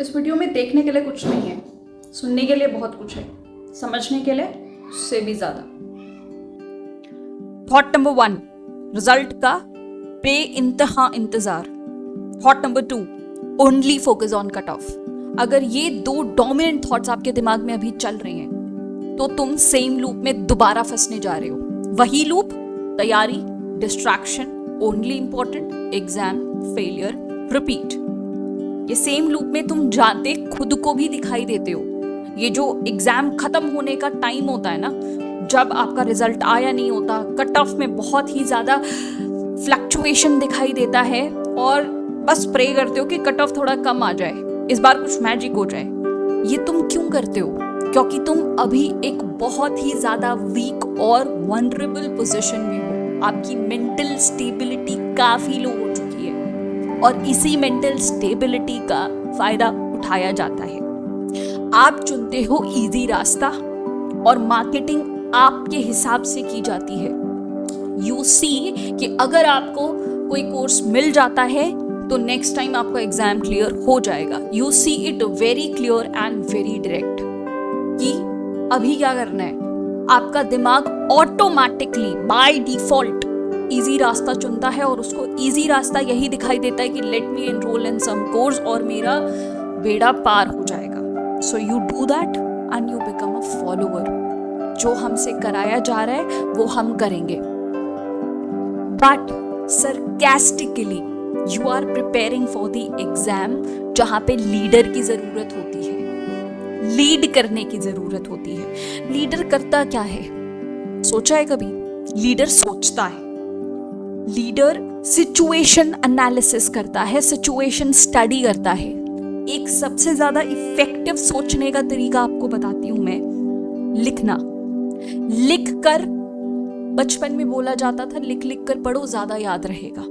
इस वीडियो में देखने के लिए कुछ नहीं है, सुनने के लिए बहुत कुछ है, समझने के लिए उससे भी ज्यादा। थॉट नंबर 1, रिजल्ट का बे इंतहा इंतजार। Thought number 2, only focus on cut off. अगर ये दो डोमिनेंट थॉट्स आपके दिमाग में अभी चल रहे हैं तो तुम सेम लूप में दोबारा फंसने जा रहे हो। वही लूप, तैयारी, distraction, only important, exam, failure, repeat. ये सेम लूप में तुम जाते खुद को भी दिखाई देते हो। ये जो एग्जाम खत्म होने का टाइम होता है ना, जब आपका रिजल्ट आया नहीं होता, कट ऑफ में बहुत ही ज्यादा फ्लक्चुएशन दिखाई देता है और बस प्रे करते हो कि कट ऑफ थोड़ा कम आ जाए, इस बार कुछ मैजिक हो जाए। ये तुम क्यों करते हो? क्योंकि तुम अभी एक बहुत ही ज्यादा वीक और वनरेबल पोजीशन में हो। आपकी मेंटल स्टेबिलिटी काफी लो हो चुकी है और इसी मेंटल स्टेबिलिटी का फायदा उठाया जाता है। आप चुनते हो इजी रास्ता और मार्केटिंग आपके हिसाब से की जाती है। यू सी कि अगर आपको कोई कोर्स मिल जाता है तो नेक्स्ट टाइम आपका एग्जाम क्लियर हो जाएगा। You see it very clear and very direct कि अभी क्या करना है। आपका दिमाग ऑटोमेटिकली बाय डिफॉल्ट इजी रास्ता चुनता है और उसको इजी रास्ता यही दिखाई देता है कि let me enroll in some course और मेरा बेड़ा पार हो जाएगा। So you do that and you become a follower. जो हमसे कराया जा रहा है वो हम करेंगे, but sarcastically you are preparing for the exam जहां पे लीडर की जरूरत होती है, लीड करने की जरूरत होती है। लीडर करता क्या है, सोचा है कभी? लीडर सोचता है, लीडर सिचुएशन एनालिसिस करता है, सिचुएशन स्टडी करता है। एक सबसे ज्यादा इफेक्टिव सोचने का तरीका आपको बताती हूं मैं, लिखना। लिख कर, बचपन में बोला जाता था लिख लिख कर पढ़ो ज्यादा याद रहेगा।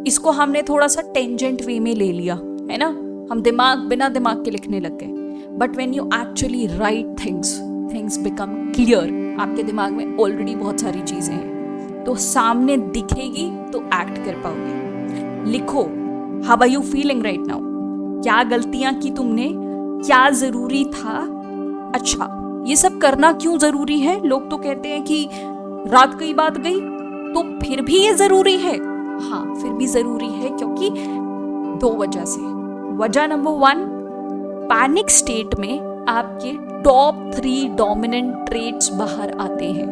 इसको हमने थोड़ा सा टेंजेंट वे में ले लिया है ना, हम बिना दिमाग के लिखने लग गए। But when you actually right things become clear. आपके दिमाग में ऑलरेडी बहुत सारी चीजें हैं तो सामने दिखेगी तो एक्ट कर पाओगे। लिखो, how are you feeling right now, क्या गलतियां की तुमने, क्या जरूरी था, अच्छा ये सब करना क्यों जरूरी है। लोग तो कहते हैं कि रात गई बात गई, तो फिर भी ये जरूरी है। हाँ, फिर भी जरूरी है क्योंकि 2 वजह से। वजह नंबर 1, पैनिक स्टेट में आपके टॉप 3 डोमिनेंट ट्रेट्स बाहर आते हैं।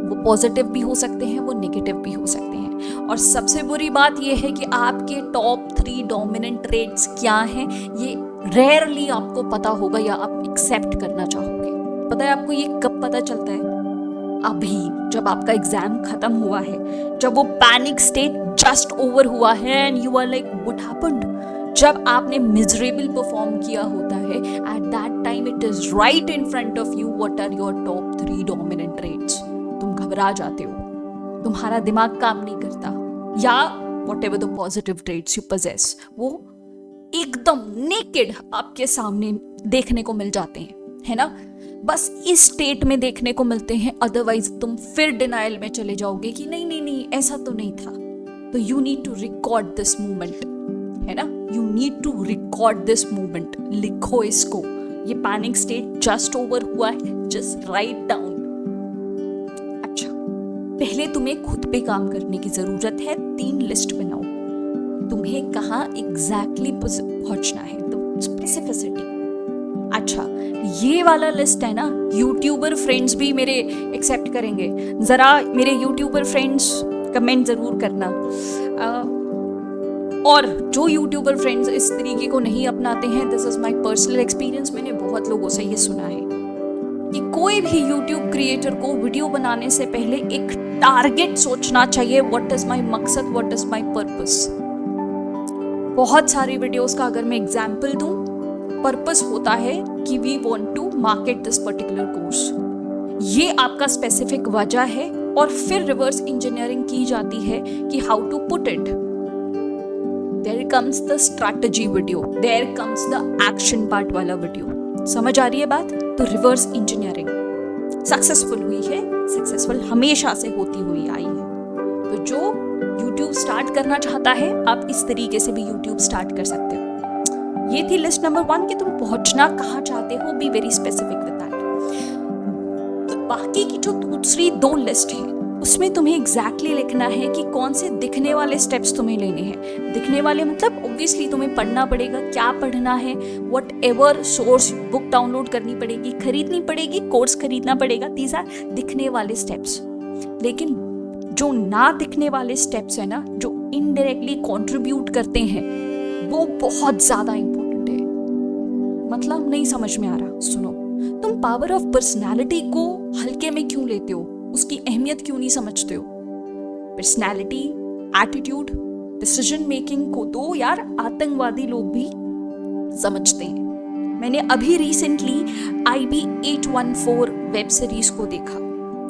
वो पॉजिटिव भी हो सकते हैं, वो नेगेटिव भी हो सकते हैं। और सबसे बुरी बात यह है कि आपके टॉप 3 डोमिनेंट ट्रेट्स क्या हैं ये रेयरली आपको पता होगा या आप एक्सेप्ट करना चाहोगे। पता है आपको ये कब पता चलता है? अभी जब आपका एग्जाम खत्म हुआ है, जब वो पैनिक स्टेट जस्ट ओवर हुआ है and you are like what happened. जब आपने मिजरेबल परफॉर्म किया होता है, at that time it is right in front of you what are your top 3 dominant traits. तुम घबरा जाते हो, तुम्हारा दिमाग काम नहीं करता, या what ever the positive traits you possess वो एकदम नेकेड आपके सामने देखने को मिल जाते हैं, है ना। बस इस स्टेट में देखने को मिलते हैं, अदरवाइज तुम फिर डिनाइल में चले जाओगे कि नहीं ऐसा तो नहीं था। तो you need to record this moment, है ना, you need to record this moment. लिखो इसको, ये पैनिक स्टेट जस्ट ओवर हुआ है, जस्ट राइट डाउन। अच्छा, पहले तुम्हें खुद पे काम करने की जरूरत है। 3 लिस्ट बनाओ, तुम्हें कहाँ एग्जैक्टली पहुंचना है, तो स्पेसिफिसिटी। अच्छा, ये वाला लिस्ट है ना, यूट्यूबर फ्रेंड्स भी मेरे एक्सेप्ट करेंगे। जरा मेरे यूट्यूबर फ्रेंड्स कमेंट जरूर करना। और जो यूट्यूबर फ्रेंड्स इस तरीके को नहीं अपनाते हैं, this is my personal experience, मैंने बहुत लोगों से ये सुना है कि कोई भी यूट्यूब क्रिएटर को वीडियो बनाने से पहले एक टारगेट सोचना चाहिए। व्हाट इज माय मकसद, व्हाट इज माय पर्पस। बहुत सारी वीडियोस का अगर मैं एग्जाम्पल दूं, पर्पस होता है कि we want to market this particular course. ये आपका स्पेसिफिक वजह है और फिर रिवर्स इंजीनियरिंग की जाती है कि how to put it. There comes the strategy video, there comes the action part वाला वीडियो। समझ आ रही है बात? तो रिवर्स इंजीनियरिंग सक्सेसफुल हुई है, सक्सेसफुल हमेशा से होती हुई आई है। तो जो YouTube स्टार्ट करना चाहता है, आप इस तरीके से भी YouTube स्टार्ट कर सकते हो। ये थी लिस्ट नंबर 1 कि तुम पहुंचना कहाँ चाहते हो, be very specific with that. बाकी की जो दूसरी 2 लिस्ट है उसमें तुम्हें एग्जैक्टली लिखना है कि कौन से दिखने वाले स्टेप्स तुम्हें लेने हैं। दिखने वाले मतलब ऑब्वियसली तुम्हें पढ़ना पड़ेगा, क्या पढ़ना है, what ever source, book download करनी पड़ेगी, खरीदनी पड़ेगी, कोर्स खरीदना पड़ेगा, दीज आर दिखने वाले स्टेप्स। लेकिन जो ना दिखने वाले स्टेप्स है ना, जो इनडायरेक्टली कंट्रीब्यूट करते हैं, वो बहुत ज्यादा इंपॉर्टेंट है। मतलब नहीं समझ में आ रहा, सुनो। तुम पावर ऑफ पर्सनालिटी को हल्के में क्यों लेते हो, उसकी अहमियत क्यों नहीं समझते हो? पर्सनालिटी, एटीट्यूड, डिसीजन मेकिंग को तो यार आतंकवादी लोग भी समझते हैं। मैंने अभी रिसेंटली IB-814 वेब सीरीज को देखा,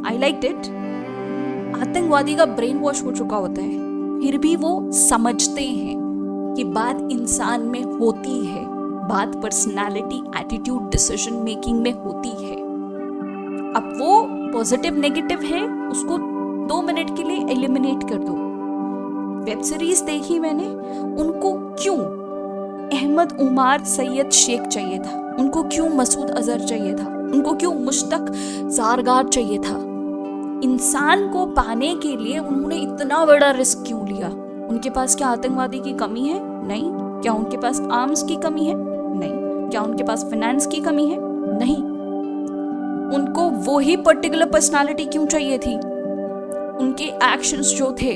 आई लाइक्ड इट। आतंकवादी का ब्रेन वॉश हो चुका होता है, फिर भी वो समझते हैं कि बात इंसान में होती है, बात पर्सनालिटी, एटीट्यूड, डिसीजन मेकिंग में होती है। अब वो पॉजिटिव नेगेटिव है, उसको 2 मिनट के लिए एलिमिनेट कर दो। वेब सीरीज देखी मैंने, उनको क्यों अहमद उमर सैयद शेख चाहिए था, उनको क्यों मसूद अजहर चाहिए था, उनको क्यों मुश्तक ज़ारगार चाहिए था? इंसान को पाने के लिए उन्होंने इतना बड़ा रिस्क क्यों लिया? उनके पास क्या आतंकवादी की कमी है? नहीं। क्या उनके पास आर्म्स की कमी है? नहीं। क्या उनके पास फाइनेंस की कमी है? नहीं। उनको वो ही पर्टिकुलर पर्सनालिटी क्यों चाहिए थी? उनके एक्शंस जो थे,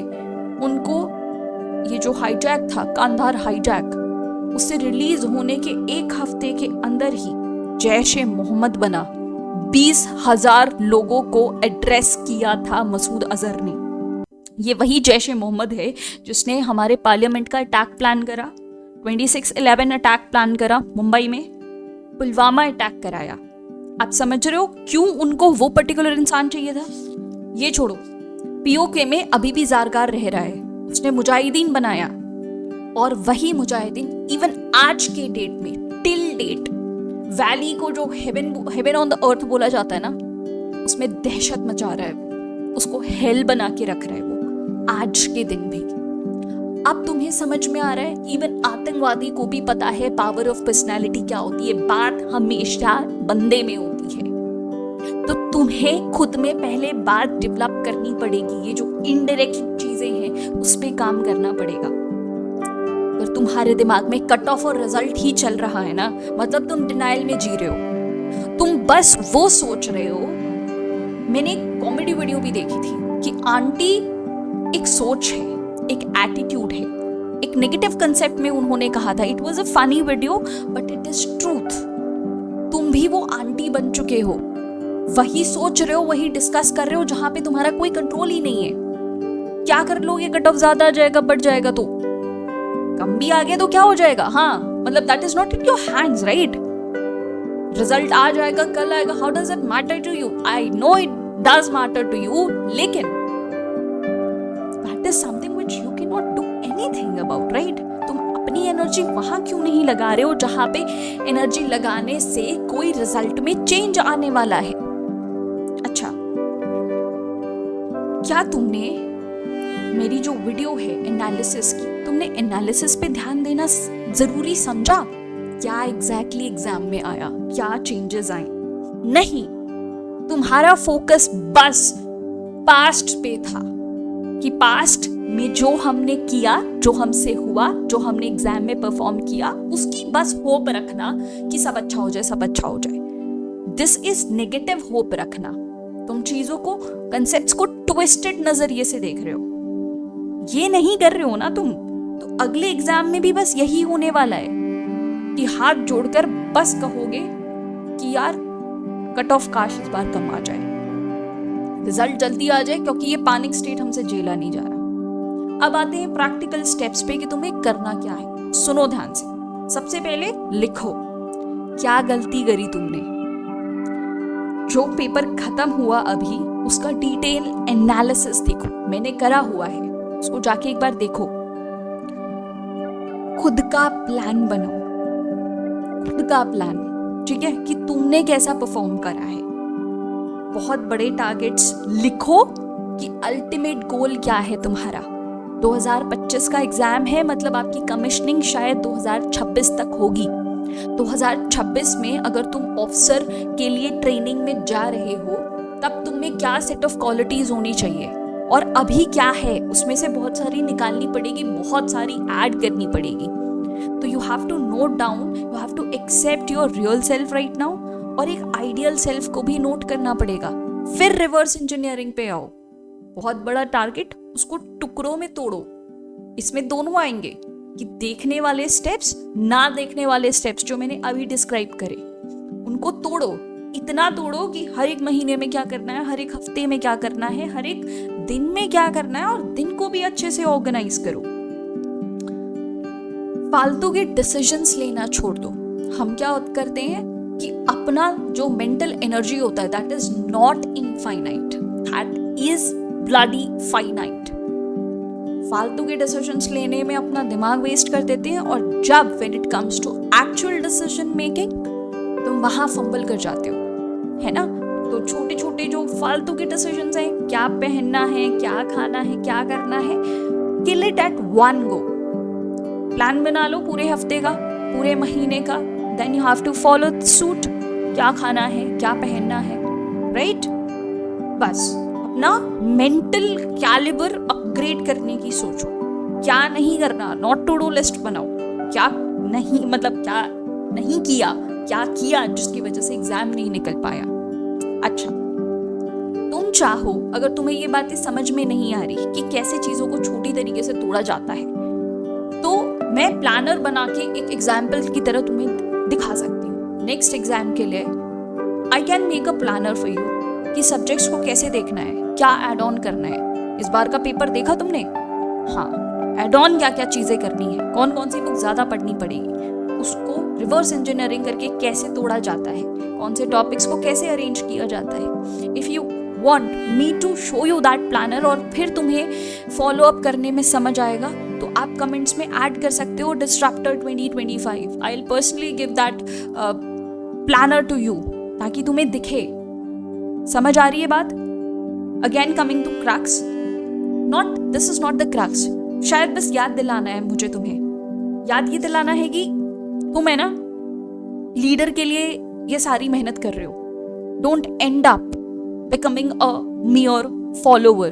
उनको ये जो हाईजैक था, कांधार हाईजैक, उससे रिलीज होने के 1 हफ्ते के अंदर ही जैश-ए-मोहम्मद बना। 20,000 लोगों को एड्रेस किया था मसूद अजहर ने। ये वही जैश-ए-मोहम्मद है जिसने हमारे पार्लियामेंट का अटैक प्लान करा, 26/11 अटैक प्लान करा मुंबई में, पुलवामा अटैक कराया। आप समझ रहे हो क्यों उनको वो पर्टिकुलर इंसान चाहिए था? ये छोड़ो, POK में अभी भी ज़ारगार रह रहा है, उसने मुजाहिदीन बनाया, और वही मुजाहिदीन इवन आज के डेट में, टिल डेट, वैली को जो हेवन ऑन द अर्थ बोला जाता है ना, उसमें दहशत मचा रहा है, उसको हेल बना के रख रहा है वो आज के दिन भी। अब तुम्हें समझ में आ रहा है, इवन आतंकवादी को भी पता है पावर ऑफ पर्सनालिटी क्या होती है। बात हमेशा बंदे में होती है, तो तुम्हें खुद में पहले बात डेवलप करनी पड़ेगी। ये जो इनडायरेक्ट चीजें हैं उस पे काम करना पड़ेगा। अगर तुम्हारे दिमाग में कट ऑफ और रिजल्ट ही चल रहा है ना, मतलब तुम डिनाइल में जी रहे हो, तुम बस वो सोच रहे हो। मैंने एक कॉमेडी वीडियो भी देखी थी कि आंटी एक सोच है, एक एटीट्यूड है, एक नेगेटिव कंसेप्ट में उन्होंने कहा था। It was a funny video but it is truth. तुम भी वो आंटी बन चुके हो, वही सोच रहे हो, वही डिस्कस कर रहे हो जहां पे तुम्हारा कोई कंट्रोल ही नहीं है। क्या कर लोगे? कट ऑफ ज्यादा आ जाएगा, बढ़ जाएगा, तो कम भी आ गया तो क्या हो जाएगा? हाँ, मतलब that is not in your hands, right? Result आ जाएगा, कल आएगा, how does it matter to you? I know it does matter to you, लेकिन that is something which you can not do anything about, right? तुम अपनी energy वहां क्यों नहीं लगा रहे हो जहां पे एनर्जी लगाने से कोई रिजल्ट में चेंज आने वाला है? अच्छा, क्या तुमने मेरी जो वीडियो है एनालिसिस की, तुमने एनालिसिस पे ध्यान देना जरूरी समझा? क्या एग्जैक्टली एग्जाम में आया, क्या चेंजेस आए? नहीं, तुम्हारा फोकस बस पास्ट पे था कि पास्ट में जो हमने किया, जो हमसे हुआ, जो हमने एग्जाम में परफॉर्म किया, उसकी बस होप रखना कि सब अच्छा हो जाए, सब अच्छा हो जाए। दिस इज नेगेटिव होप रखना। तुम चीजों को, कंसेप्ट्स को ट्विस्टेड नजरिए से देख रहे हो, ये नहीं कर रहे हो ना तुम। तो अगले एग्जाम में भी बस यही होने वाला है कि हाथ जोड़कर बस कहोगे कि यार कट ऑफ काश इस बार कम आ जाए, रिजल्ट जल्दी आ जाए, क्योंकि ये पैनिक स्टेट हमसे झेला नहीं जा रहा। अब आते हैं प्रैक्टिकल स्टेप्स पे कि तुम्हें करना क्या है। सुनो ध्यान से। सबसे पहले लिखो क्या गलती करी तुमने। जो पेपर खत्म हुआ अभी, उसका डिटेल एनालिसिस देखो, मैंने करा हुआ है, उसको जाके एक बार देखो। खुद का प्लान बनाओ, खुद का प्लान, ठीक है, कि तुमने कैसा परफॉर्म करा है। बहुत बड़े टारगेट्स लिखो कि अल्टीमेट गोल क्या है तुम्हारा। 2025 का एग्जाम है, मतलब आपकी कमिश्निंग शायद 2026 तक होगी। 2026 में अगर तुम ऑफिसर के लिए ट्रेनिंग में जा रहे हो, तब तुम में क्या सेट ऑफ क्वालिटीज होनी चाहिए और अभी क्या है, उसमें से बहुत सारी निकालनी पड़ेगी, बहुत सारी ऐड करनी पड़ेगी। तो you have to note down, you have to accept your real self right now, और एक आइडियल सेल्फ को भी नोट करना पड़ेगा। फिर रिवर्स इंजीनियरिंग पे आओ। बहुत बड़ा टारगेट, उसको टुकड़ों में तोड़ो। इसमें दोनों आएंगे कि देखने वाले स्टेप्स, ना देखने वाले स्टेप्स जो मैंने अभी डिस्क्राइब करे, उनको तोड़ो। इतना तोड़ो कि हर एक महीने में क्या करना है, हर एक हफ्ते में क्या करना है, हर एक दिन में क्या करना है, और दिन को भी अच्छे से ऑर्गेनाइज करो। फालतू के डिसीजंस लेना छोड़ दो। हम क्या करते हैं कि अपना जो मेंटल एनर्जी होता है, that is not infinite, that is bloody finite. फालतू के डिसीजंस लेने में अपना दिमाग वेस्ट कर देते हैं, और जब when it comes to actual decision making, तुम वहां फंबल कर जाते हो, है ना। तो छोटे छोटे जो फालतू के डिसीजंस हैं, क्या पहनना है, क्या खाना है, क्या करना है, kill it at one go. Plan बना लो पूरे हफ्ते का, पूरे महीने का, then you have to follow suit. क्या खाना है, क्या पहनना है, राइट। बस अपना मेंटल कैलिबर अपग्रेड करने की सोचो। क्या नहीं करना, नॉट टू डू लिस्ट बनाओ। क्या नहीं, मतलब क्या नहीं किया, क्या किया जिसकी वजह से एग्जाम नहीं निकल पाया। अच्छा, तुम चाहो, अगर तुम्हें ये बातें समझ में नहीं आ रही कि कैसे चीजों को छोटी तरीके से तोड़ा जाता है, तो मैं प्लानर बना के एक एग्जाम्पल की तरह तुम्हें दिखा सकती हूँ। नेक्स्ट एग्जाम के लिए I can make a planner for you कि सब्जेक्ट्स को कैसे देखना है, क्या एड ऑन करना है। इस बार का पेपर देखा तुमने? हाँ, एड ऑन क्या क्या चीजें करनी है, कौन कौन सी बुक ज्यादा पढ़नी पड़ेगी, उसको रिवर्स इंजीनियरिंग करके कैसे तोड़ा जाता है, कौन से टॉपिक्स को कैसे अरेंज किया जाता है। If you want me to show you that planner, और फिर तुम्हें फॉलो अप करने में समझ आएगा, तो आप कमेंट्स में ऐड कर सकते हो disruptor 2025। I will personally give that planner to you, ताकि तुम्हें दिखे। समझ आ रही है बात? Again coming to crux, not this is not the crux. शायद बस याद दिलाना है मुझे, तुम्हें याद ये दिलाना है कि तुम है ना लीडर के लिए ये सारी मेहनत कर रहे हो। Don't and up becoming a mere follower.